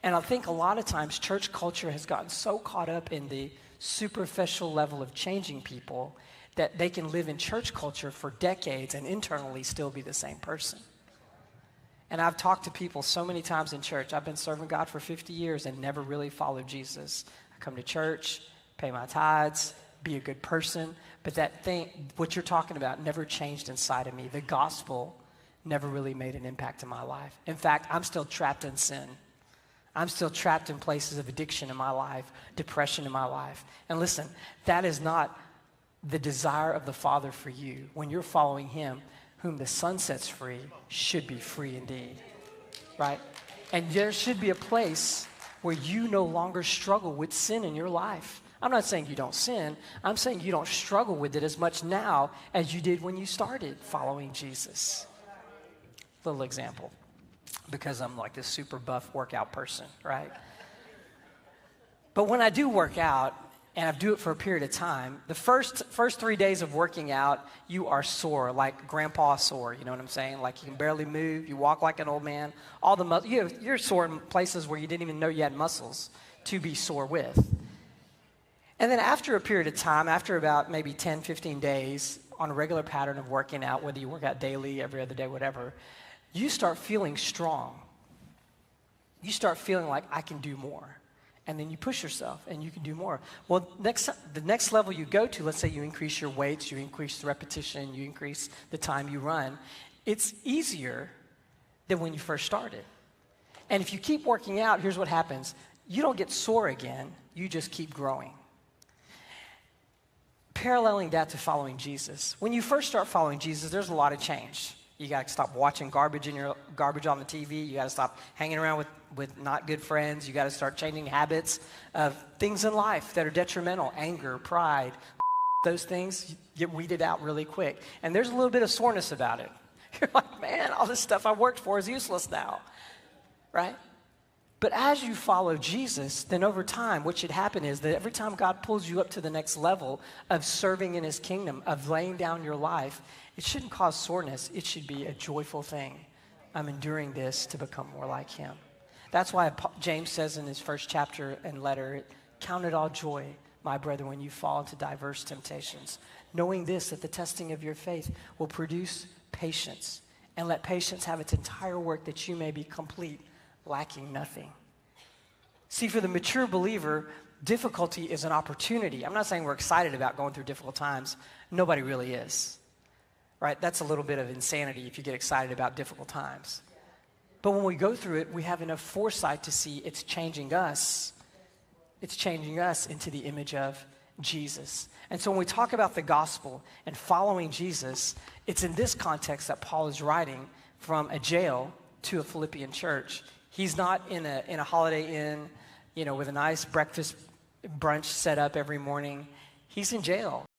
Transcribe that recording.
And I think a lot of times church culture has gotten so caught up in the superficial level of changing people that they can live in church culture for decades and internally still be the same person. And I've talked to people so many times in church. I've been serving God for 50 years and never really followed Jesus. I come to church, pay my tithes, be a good person, but that thing, what you're talking about, never changed inside of me. The gospel never really made an impact in my life. In fact, I'm still trapped in sin. I'm still trapped in places of addiction in my life, depression in my life. And listen, that is not the desire of the Father for you. When you're following him, whom the Son sets free should be free indeed, right? And there should be a place where you no longer struggle with sin in your life. I'm not saying you don't sin. I'm saying you don't struggle with it as much now as you did when you started following Jesus. Little example, because I'm like this super buff workout person, right? But when I do work out, and I do it for a period of time, the first 3 days of working out, you are sore, like grandpa sore, you know what I'm saying? Like you can barely move, you walk like an old man. All the you're sore in places where you didn't even know you had muscles to be sore with. And then after a period of time, after about maybe 10, 15 days on a regular pattern of working out, whether you work out daily, every other day, whatever, you start feeling strong. You start feeling like I can do more. And then you push yourself and you can do more. Well, the next level you go to, let's say you increase your weights, you increase the repetition, you increase the time you run, it's easier than when you first started. And if you keep working out, here's what happens. You don't get sore again, you just keep growing. Paralleling that to following Jesus. When you first start following Jesus, there's a lot of change. You got to stop watching garbage on the TV. You got to stop hanging around with not good friends. You got to start changing habits of things in life that are detrimental. Anger, pride, those things get weeded out really quick. And there's a little bit of soreness about it. You're like, man, all this stuff I worked for is useless now, right? But as you follow Jesus, then over time, what should happen is that every time God pulls you up to the next level of serving in his kingdom, of laying down your life, it shouldn't cause soreness. It should be a joyful thing. I'm enduring this to become more like him. That's why James says in his first chapter and letter, count it all joy, my brethren, when you fall into diverse temptations, knowing this, that the testing of your faith will produce patience, and let patience have its entire work, that you may be complete, lacking nothing. See, for the mature believer, difficulty is an opportunity. I'm not saying we're excited about going through difficult times. Nobody really is, right? That's a little bit of insanity if you get excited about difficult times. But when we go through it, we have enough foresight to see it's changing us. It's changing us into the image of Jesus. And so when we talk about the gospel and following Jesus, it's in this context that Paul is writing from a jail to a Philippian church. He's not in a Holiday Inn, with a nice breakfast brunch set up every morning. He's in jail.